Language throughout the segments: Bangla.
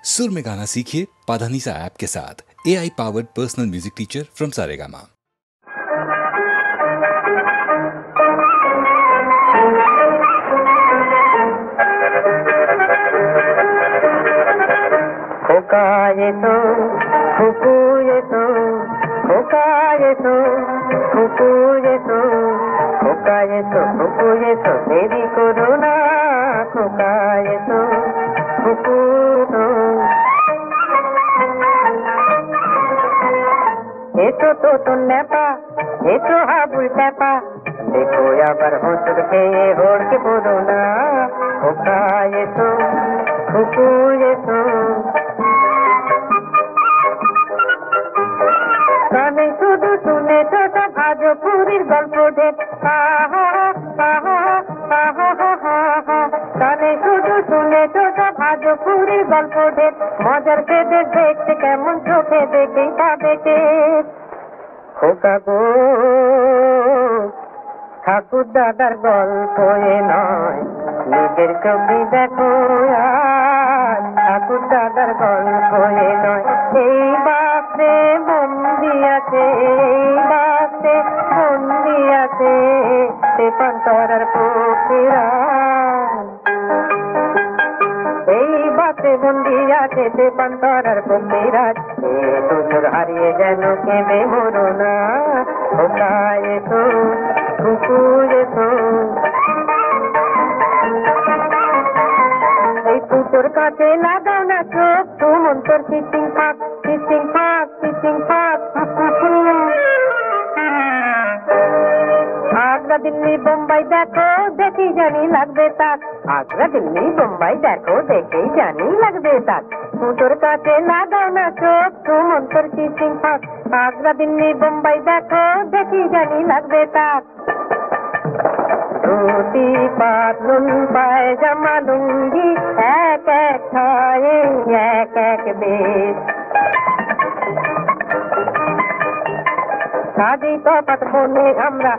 सुर में गाना सीखिए पाधानीसा ऐप के साथ। AI powered personal music teacher from Saregama. खोका ये तो खुकू ये तो खोका ये तो खुकू ये तो खोका ये तो खुकू ये तो देवी कोरोना खोका ये तो खुकू तो तो नेपा ये तो हाबुल टेपा देखो यार हो चुके ये होड़ के बोलो ना खोका ये तो खुकू ये तो কানে শুধু শুনে তো আজ পুরীর গল্প ঢেক কানে শুধু শুনে তো আজ পুরীর গল্প ঢেক মজার খেতে দেখতে কেমন চোখে দেখে পাবে খোকা গো ঠাকুর দাদার গল্প এ নয় নিজের চোখে দেখো ঠাকুর দাদার গল্প এ নয় এই বাসে বন্দি আছে এই বাসে বন্দি আছে তেপান্তরার পুকুরা এই বাসে বন্দি আছে তেপান্তরার পুকুরা তোর হারিয়ে যেন কেঁদে মরো না খোকা এসো কুকুর এসো এই পুকুর কাছে লাগাও না চোখ তুমন তোর কিচিং ফাঁক কিচিং ফাঁক কিচিং ফাঁক আগ্রা দিল্লি বোম্বাই দেখো দেখি জানি লাগবে তাক আগ্রা দিল্লি বোম্বাই দেখো দেখেই জানি লাগবে তাক পুকুর কাছে লাগাও না চোখ তুমন তোর কিচিং ফাঁক আগ্রা দিল্লি বোম্বাই দেখো দেখি জানি লাগবে তাক ধুতি পাতলুন পায়জামা লুঙ্গি এক এক খায়ে এক এক বেশ সাজি তো পাত বনে আমরা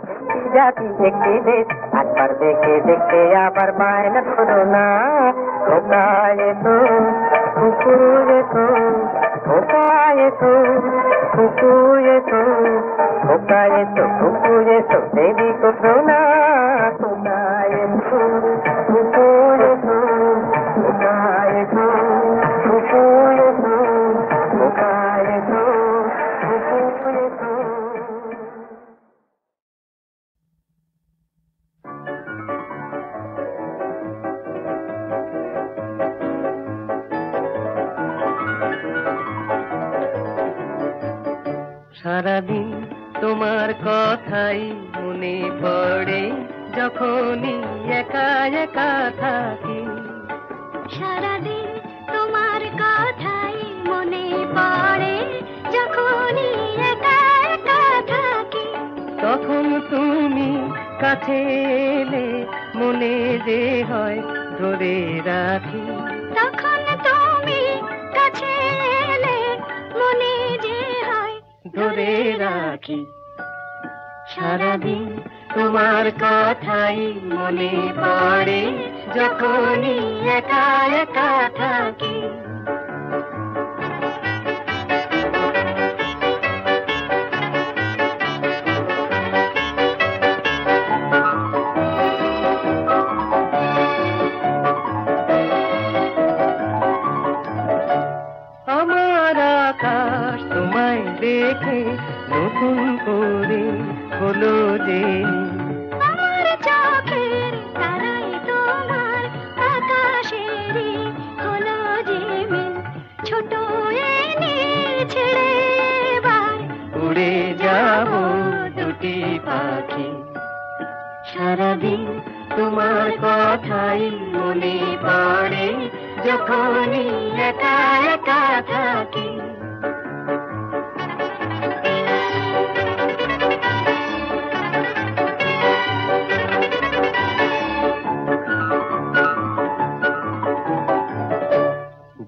জাতি একটি দেশ একবার দেখে দেখে আবার বায়না ধরো না খোকা এসো কুকুর এসো খোকা এসো কুকুর এসো খোকা এসো কুকুর এসো দেবী কোরোনা খোকা এসো কুকুর এসো খোকা এসো কুকুর এসো খোকা এসো কুকুর এসো সারাদিন তোমার কথাই মনে পড়ে যখনই একা একা থাকি সারাদিন তোমার কথাই মনে পড়ে যখনই একা একা থাকি তখন তুমি কাছে এলে মনে যে হয় ধরে রাখি তখন তুমি কাছে এলে মনে যে হয় ধরে রাখি সারাদিন তোমার কথাই মনে পড়ে যখনই একা একা থাকি আমার আকাশ তোমায় দেখে নতুন করে হলো যে আমার চোখের তারাই তোমার আকাশেরই হলো যে মিল ছোট এনে ছেড়ে এবার উড়ে যাব দুটি পাখি সারাদিন তোমার কথাই মনে পড়ে যখনই একা একা থাকি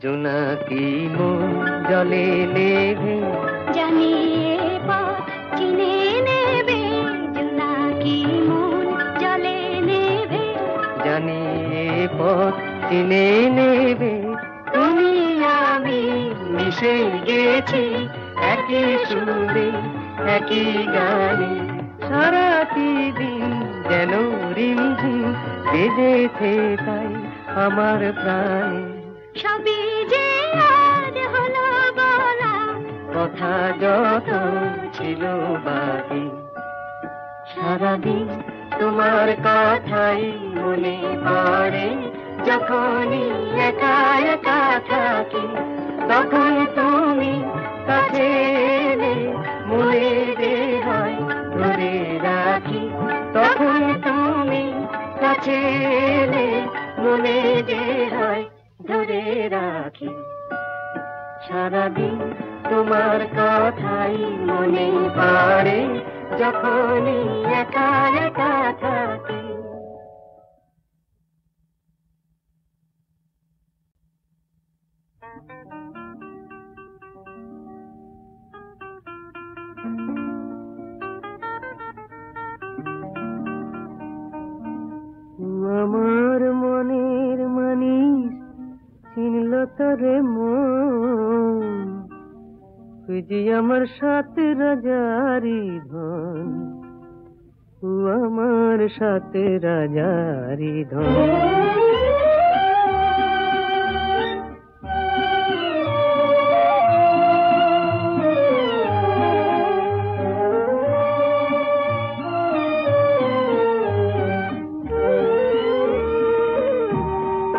জোনাকি মন জলে নেভে জানিয়ে পথ চিনে নেবে জোনাকি মন জলে নেবে জানিয়ে পথ চিনে নেবে তুমি মিশে গেছি একই সুরে একই গানে সারাটি দিন যেন রিমঝিম বেজেছে তাই আমার প্রাণে সবই যে আজ হলো বলা কথা যত ছিল বাকি সারাদিন তোমার কথাই মনে পড়ে যখনই একা একা থাকি তখন তুমি কাছে এলে মনে যে হয় ধরে রাখি তখন তুমি কাছে এলে মনে যে হয় ধরে রাখি সারাদিন তোমার কথাই মনে পড়ে যখনই একা একা থাকি আমার মনের মানিস চিনল তোরে মন তুই যে আমার সাথে রাজারি ধন আমার সাথে রাজারি ধন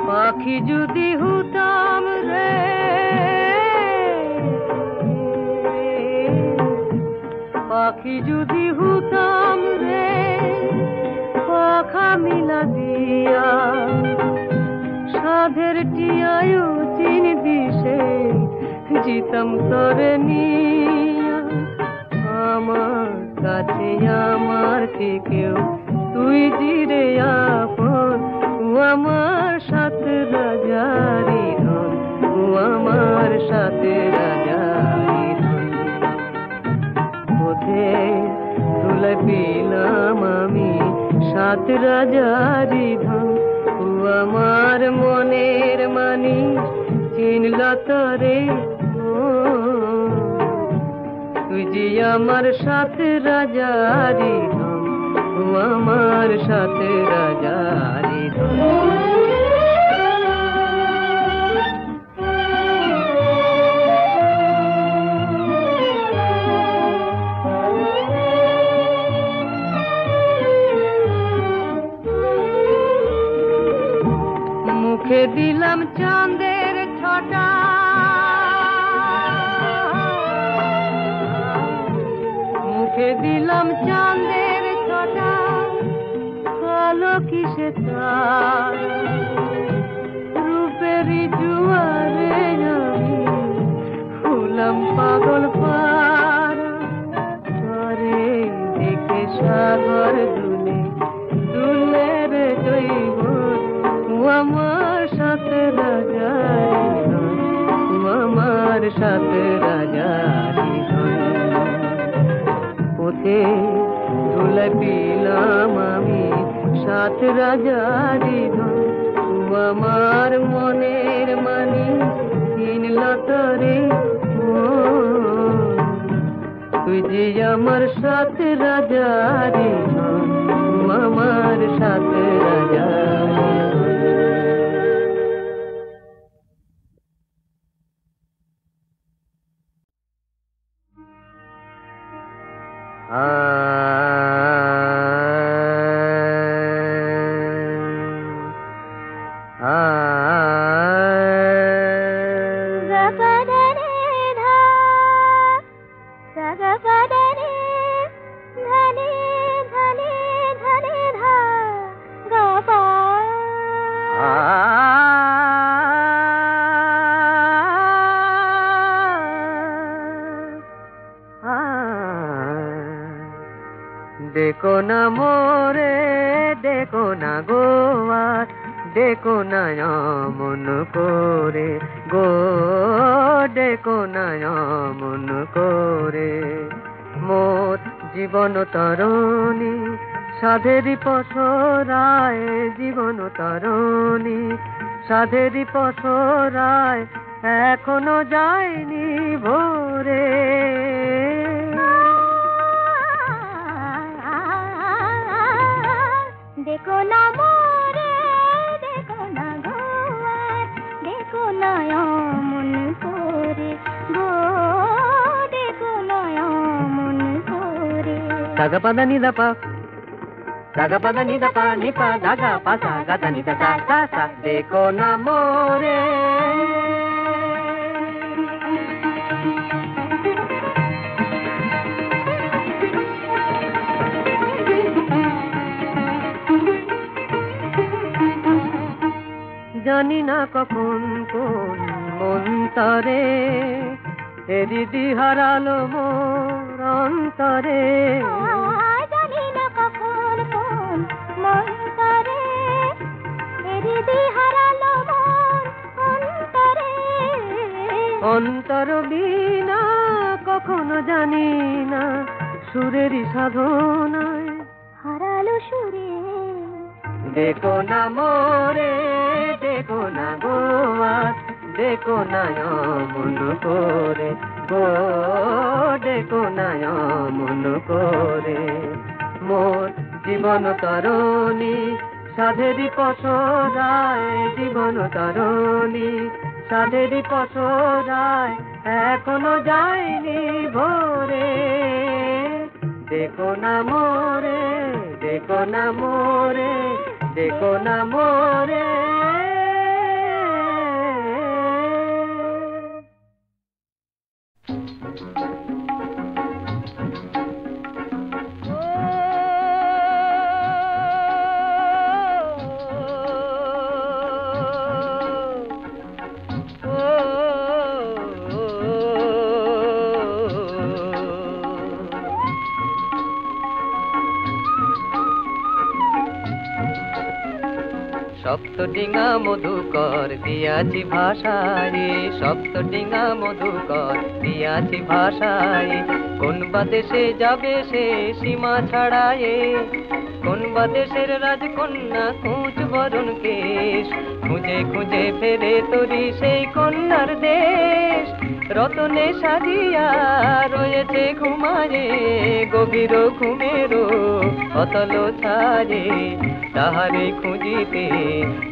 পাখি যদি হতাম রে পাখি যদি হতাম রে পাখা মিলা দিয়া সাধের টিয়ায়ু চিন দিশে জিতাম তরে নিয়া আমার কাছে আমার থেকেও তুই জিরে আপন আমার সাথে রাজারি ধন আমার সাথে রাজারি ধন পথে তুলে পেলাম আমি সাত রাজারি ধন আমার মনের মানি চিনল তরে তুই যে আমার সাথে রাজারি ধন আমার সাথে রাজারি ধন মুখে দিলাম চাঁদের ছটা মুখে দিলাম চাঁদের ছটা কালো কিসে তার রূপেরই জুয়ারে আমি হলাম পাগল পারে দেখে সাগর দুলে দুলে রে জৈব আমার সাথে রাজারি ধন আমার সাথে রাজারি ধন পথে ধুলে পেলাম আমি সাত রাজারি ধন আমার মনের মানি কিনল তরে তুই যে আমার সাথে রাজারি ধন আমার সাথে রাজারি देखो ना मोरे देखो ना गोवा देखो ना मन करे गो देखो ना मन करे मोर जीवन तरणी साधेरी पसराय जीवन तरणी साधेरी पसराय এখনো যায়নি ভোরে। দেখো না মোরে, দেখো না গোয়ার, দেখো না অমন করে গো, দেখো না অমন করে। সাগা পাদা নিদা পা, সাগা পাদা নিদা পা, নিপা দাগা পা সাগা তা নিদা সা সা সা। দেখো না মোরে, জানি না কখন কোন মন্তরে হৃদি হারালো মোর অন্তরে। জানি না কখন কোন মন্তরে হৃদি হারালো মন অন্তরে। অন্তর বিনা কখনো জানি না সুরেরই সাধনায় হারালো সুরে। দেখো না মোরে, দেখো না গোয়া, দেখো না মন করে গো, দেখো না মন করে। মোর জীবন তরণী সাধেরি পসরায়, জীবন তরণী সাধেরি পসরায়, এখনো যায়নি ভোরে। দেখো না মোরে, দেখো না মোরে, দেখো না মোরে। সপ্তডিঙা মধুকর দিয়াছি ভাষায়, সপ্তডিঙা মধুকর দিয়াছি ভাষায়। কোন বা দেশে যাবে সে সীমা ছাড়ায়ে, কোন বা দেশের রাজকন্যা কুঁচ বরণ কেশ, খুঁজে খুঁজে ফেরে তোরি সেই কন্যার দেশ। রতনে সাজিয়া রয়েছে ঘুমায়ে, গভীর ঘুমেরও অতল ছায়ে। তাহারে খুঁজিতে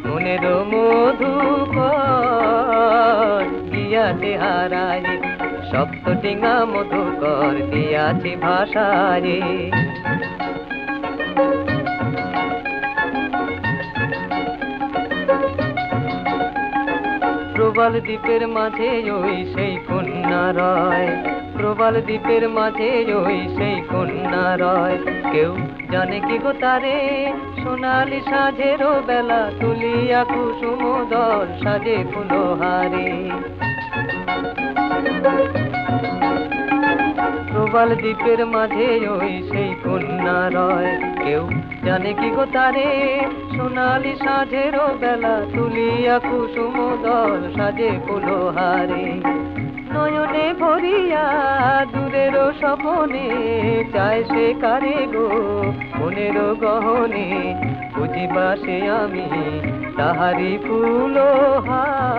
মনের মধুকর গিয়াছে হারায়, সপ্তডিঙা মধুকর দিয়াছি ভাষায়। প্রবাল দ্বীপের মাঝে ওই সেই কন্যা রয়, প্রবাল দ্বীপের মাঝে ওই সেই কন্যা রয়। কেউ জানে কি গো তারে, সোনালি সাঁঝেরও বেলা তুলিয়া কুসুম দল সাজে ফুলহারে। প্রবাল দ্বীপের মাঝে ওই সেই কন্যা রয়। কেউ জানে কি গো তারে, সোনালি সাঁঝেরও বেলা তুলিয়া কুসুম দল সাজে ফুলহারে। নয়নে ভরিয়া দূরের স্বপনে চায় সে কারে গো মনের গহনে, বুঝিবা সে আমি তাহারি ফুলহার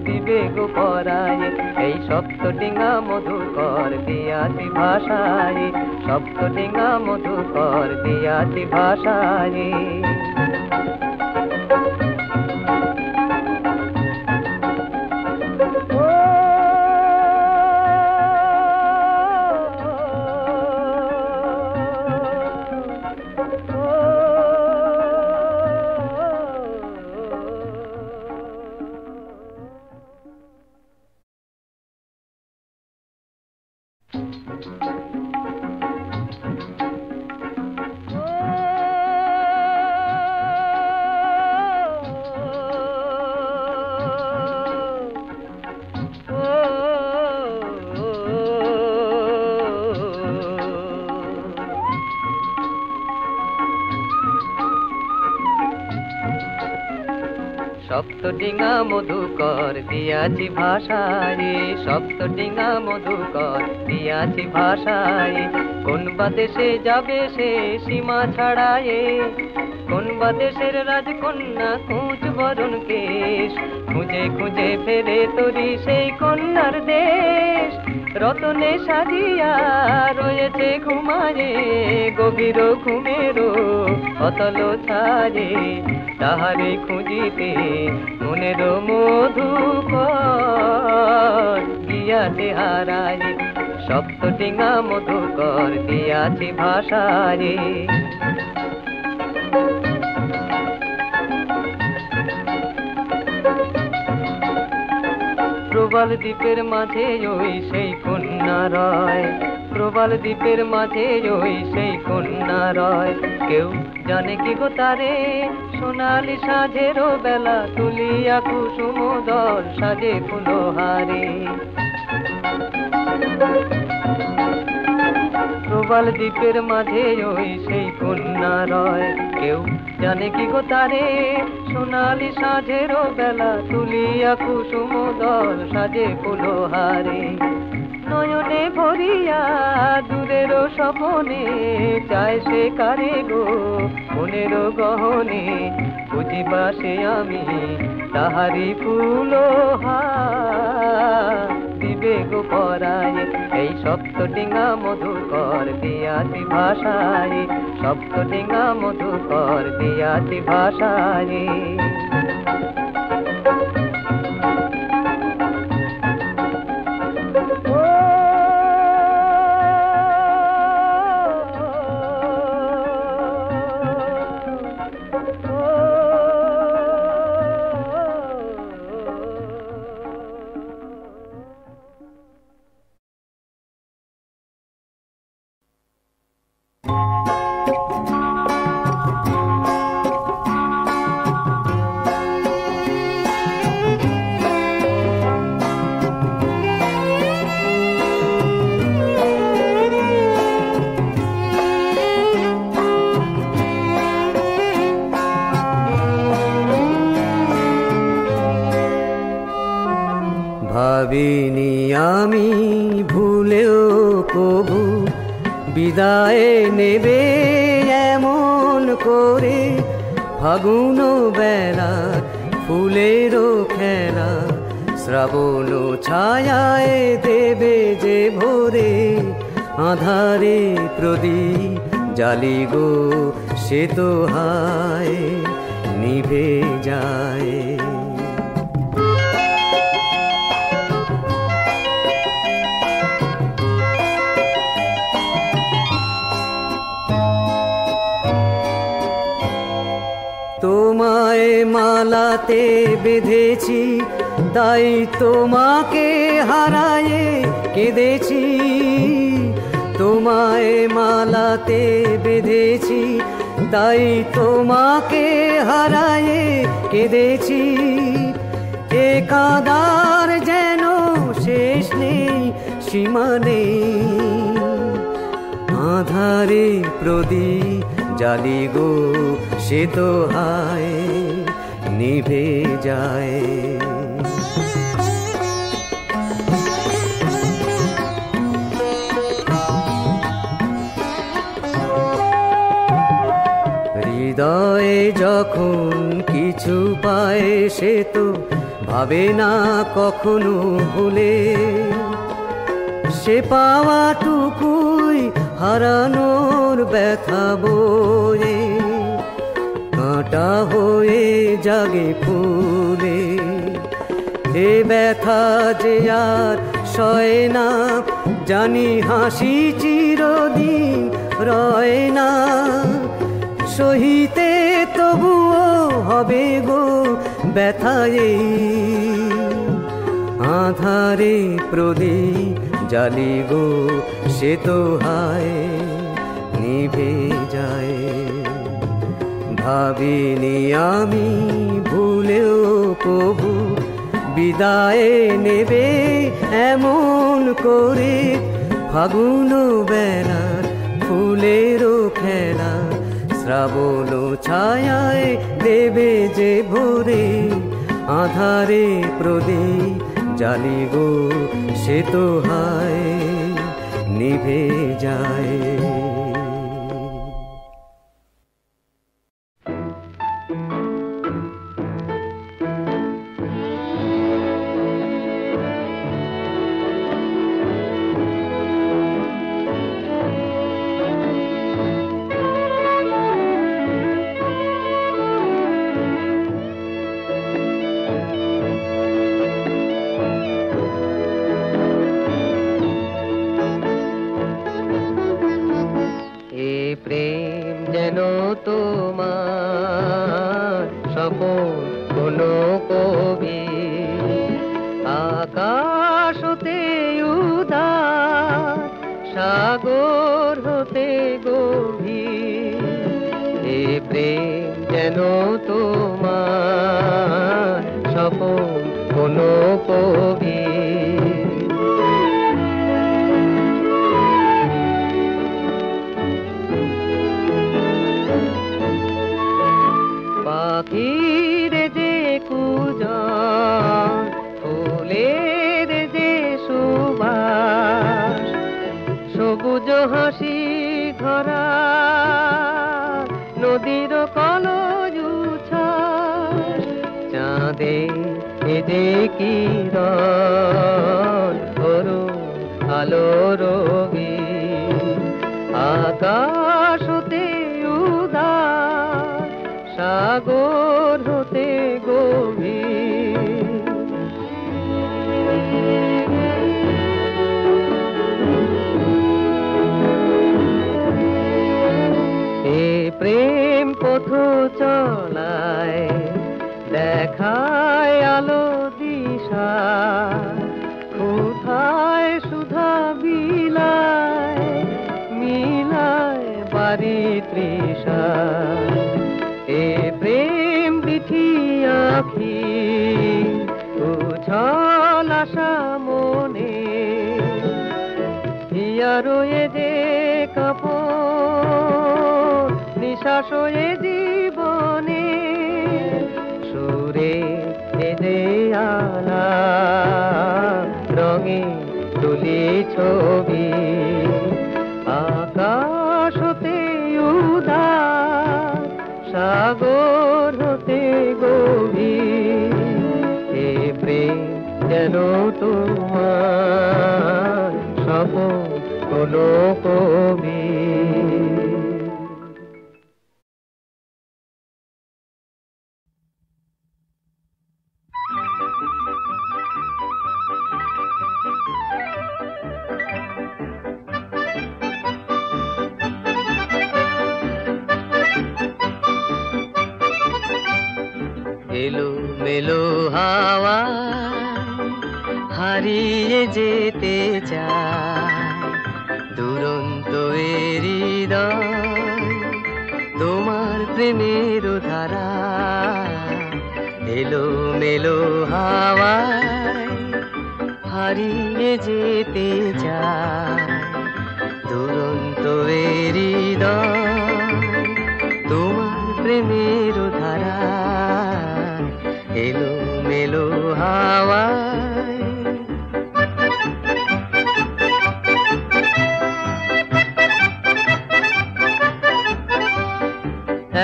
দিবে গো পরায়। এই সপ্তডিঙা মধুকর দিয়াছি ভাষায়, সপ্তডিঙা মধুকর দিয়াছি ভাষায়। ডিঙা মধুকর দিয়াছি ভাষায়, সপ্ত ডিঙা মধুকর দিয়াছি ভাষায়। কোন বা দেশে যাবে সে সীমা ছাড়ায়ে, কোন বা দেশের রাজকন্যা খুঁজ বরণ কেশ, খুঁজে খুঁজে ফেরে তোরি সেই কন্যার দেশ। রতনে সাজিয়া রয়েছে ঘুমায়ে, গভীর ঘুমেরও অতল ছায়ে, তাহারে খুঁজিতে মনের মধুকর দিয়াছে হারায়ে, সপ্ত ডিঙা মধুকর দিয়াছি ভাষায়। প্রবাল দ্বীপের মাঝে ওই সেই কন্যা রয়, প্রবাল দ্বীপের মাঝে ওই সেই কন্যা রয়। কেউ জানে কি গো তারে, সোনালি সাঁঝেরও বেলা তুলিয়া কুসুম দল সাজে ফুলহারে। প্রবাল দ্বীপের মাঝে ওই সেই কন্যা রয়, কেউ জানে কি গো তারে, সোনালি সাঁঝেরও বেলা তুলিয়া কুসুম দল সাজে ফুলহারে। নয়নে ভরিয়া দূরেরও স্বপনে চায় সে কারে গো মনেরও গহনে, বুঝিবা সে আমি তাহারি ফুলহার দিবে গো পরায়। এই সপ্ত ডিঙা মধুকর দিয়াছি ভাষায়, সপ্ত ডিঙা মধুকর দিয়াছি ভাষায়। ভাবিনি আমি ভুলেও কবু বিদায় নেবে এমন করে, ফাগুন বেলা ফুলেরও খেলা শ্রাবণ ছায়ায় দেবে যে ভোরে। আধারে প্রদীপ জালি গো সে তো হায় নিভে যায়। তোমায় মালাতে বেঁধেছি তাই তোমাকে হারায়ে কেঁদেছি, তোমায় মালাতে বেঁধেছি তাই তোমাকে হারায়ে কেঁদেছি। এ কাঁদার যেন শেষ নেই সীমা নেই, আধারে প্রদীপ জালি গো সে তো হায় নিভে যায়। হৃদয়ে যখন কিছু পায় সে তো ভাবে না কখনো ভুলে, সে পাওয়াটুকুই হারানোর ব্যথা বয়ে কাঁটা হয়ে জাগে ফুলে। এ ব্যথা যে আর সয় না জানি, হাসি চিরদিন রয় না, সহিতে তবুও হবে গো ব্যথায়। আধারে প্রদীপ জালি গো সে তো হায় নিভে যায়। ভাবিনি আমি ভুলেও কবু বিদায় নেবে এমন করে, ফাগুন বেলার ফুলেরও খেলা শ্রাবণ ছায়ায় দেবে যে ভোরে। আধারে প্রদীপ জ্বালি গো, সে তো হায় নিভে যায়। প্রেম যেন তোমার স্বপন কোন কবি, আকাশ হতে উদার সাগর হতে গভীর। এ প্রেম যেন তোমার স্বপন কোন কবি। পাখির যে কুজন, ফুলের যে সুবাস, সবুজ হাসি ধরা নদীর কলজ উচ্ছ্বাস, চাঁদে যে কিরণ অরুণ আলো রবি, আকাশ হতে উদার সাগর হতে গভীর। এ প্রেম পথ চলায় দেখায় আলো দিশা, কোথায় সুধা বিলায় মিলায় বাড়ি তৃষা। এ প্রেম বিঠি আখি উছল আশা মনে, হিয়ারো এ যে কাপড় নিঃশ্বাস এ জীবনে, সুরে এ যে আলা রঙে তুলি ছবি, আকাশ হতে উদার সাগর হতে গভীর। এ প্রেম যেন তোমার স্বপন কোন কবি। এলো মেলো হাওয়া হারিয়ে যেতে চায়, দুরন্ত হৃদয় তোমার প্রেমের ধারা। এলো মেলো হাওয়া হারিয়ে যেতে চায়, দুরন্ত হৃদয় তোমার প্রেমের ধারা। এলো মেলো হাওয়ায়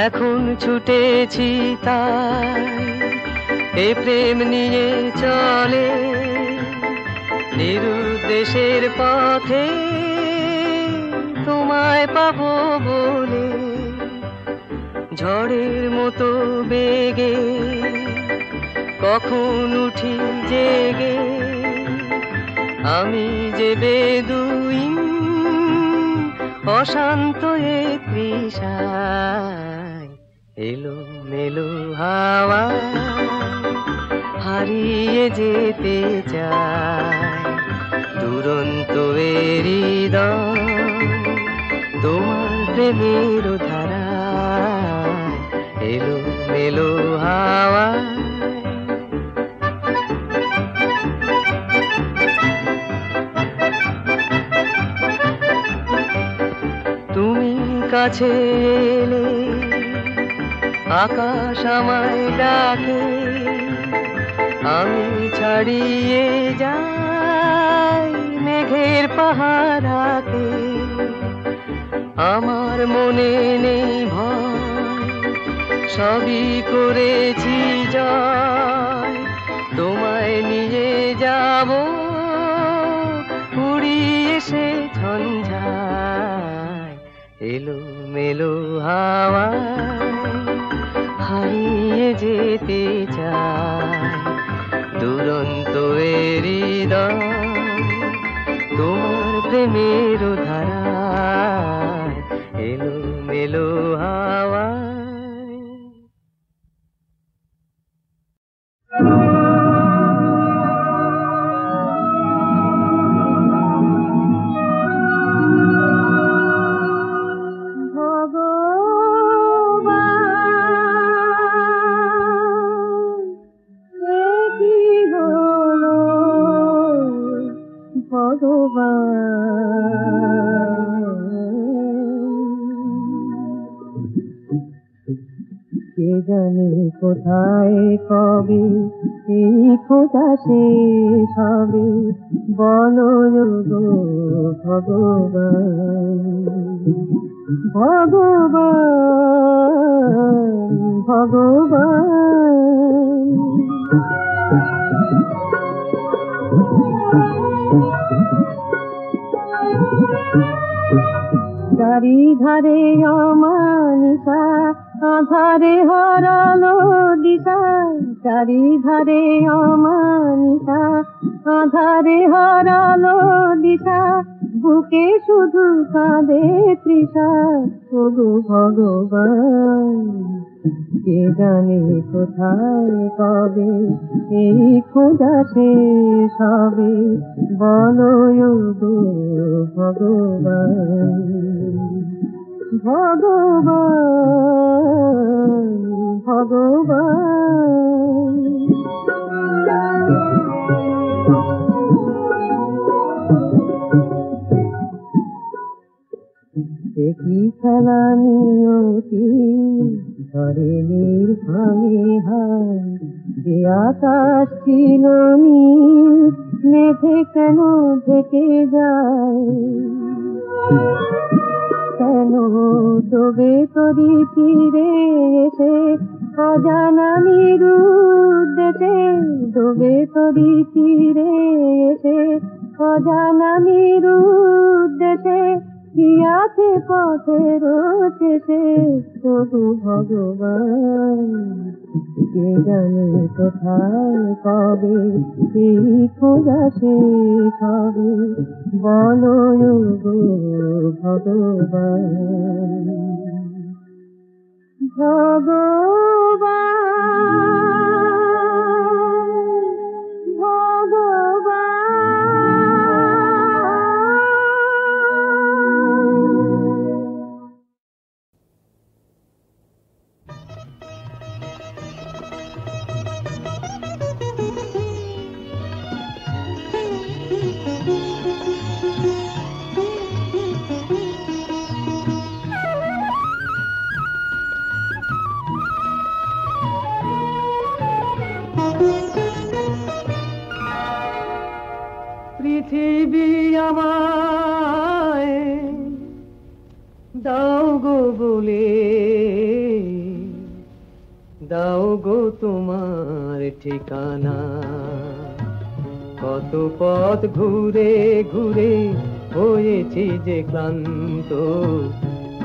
এখন ছুটেছি তাই এ প্রেম নিয়ে চলে, নিরুদ্দেশের পথে তোমায় পাবো বলে। ঝড়ের মতো বেগে কখন উঠি জেগে, আমি যে বেদুইন অশান্ত এ তৃষায়। এলো মেলো হাওয়া হারিয়ে যেতে চায়, দুরন্ত হৃদয় তোমার প্রেমের ধারা। এলো মেলো হাওয়া তুমি কাছে এলে আকাশ আমায় ডাকে, আমি ছাড়িয়ে যাই মেঘের পাহারাকে, আমার মনে নেই ভয়, সবই করেছি জয়। তোমায় নিয়ে যাব উড়িয়ে সে ঝঞ্ঝায়, এলো মেলো হাওয়ায় হারিয়ে যেতে চায়। দুরন্ত হৃদয় তোমার প্রেমের ধারায়, এলো মেলো হাওয়ায়। কে জানে কোথায় কবে এই খোঁজা শেষ হবে, বলো গো ভগবান। ভগবান ভগবান চারিধারে অমানিসা, আধারে হারালো দিশা। চারিধারে অমানিসা, আধারে হারালো দিশা। বুকে শুধু কাঁদে তৃষা, ওগো ভগবান। কে জানে কোথায় কবে এই খোঁজা শেষ হবে, বলো গো ভগবান। ভগবান ভগবান দেখি খেলা নিয়তি ধরে নির্ভাঙে হায়। যে আকাশ ছিল নীল মেঘে কেন ঢেকে যায়, কেন ডোবে তরি তীরে এসে অজানা নিরুদ্দেশে। ডোবে তরি তীরে এসে অজানা নিরুদ্দেশে, কি আছে পথের শেষে, তবু ভগবান। কে জানে কোথায় কবে এই খোঁজা শেষ হবে, বলো গো ভগবান। ভগবান ভগবান পৃথিবী আমায় দাও গো বলে, দাও গো তোমার ঠিকানা। কত পথ ঘুরে ঘুরে হয়েছি যে ক্লান্ত,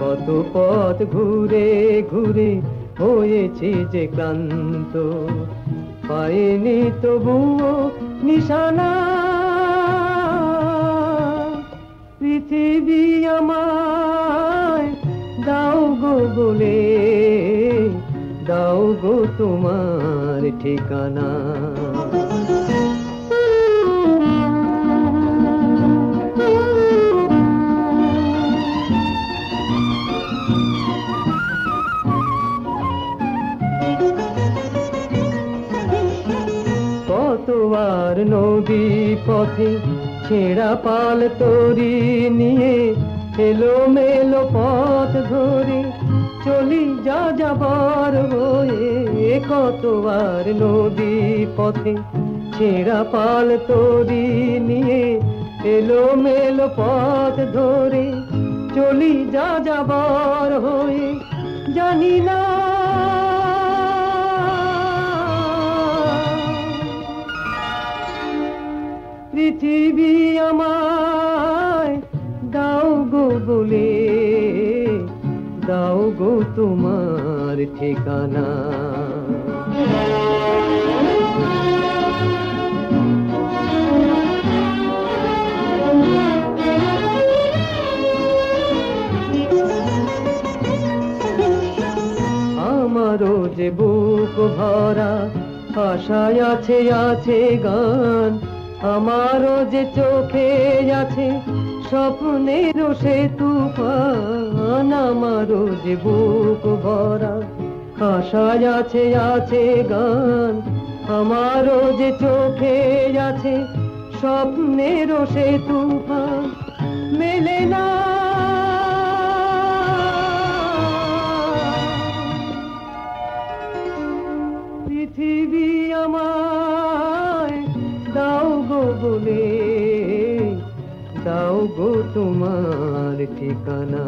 কত পথ ঘুরে ঘুরে হয়েছি যে ক্লান্ত। পাইনি তবুও নিশানা, পৃথিবী আমায় দাও গো বলে, দাও গো তোমার ঠিকানা। কতবার নদী পথে ছেঁড়া পাল তরি নিয়ে এলো মেলো পথ ধরে চলি যা যাবার হয়ে কতবার নদী পথে ছেঁড়া পাল তরি নিয়ে এলো মেলো পথ ধরে চলি যা যাবার হয়ে জানি না পৃথিবী আমায় দাও গো বলে দাও গো তোমার ঠিকানা আমারও যে বুক ভরা আশায় আছে আছে গান আমারও যে চোখে আছে স্বপ্নেরও সে তুফান আমারও যে বুক ভরা আশায় আছে আছে গান আমারও যে চোখে আছে স্বপ্নেরও সে তুফান মেলে না পৃথিবী আমায় দাও গো বলে দাও গো তোমার ঠিকানা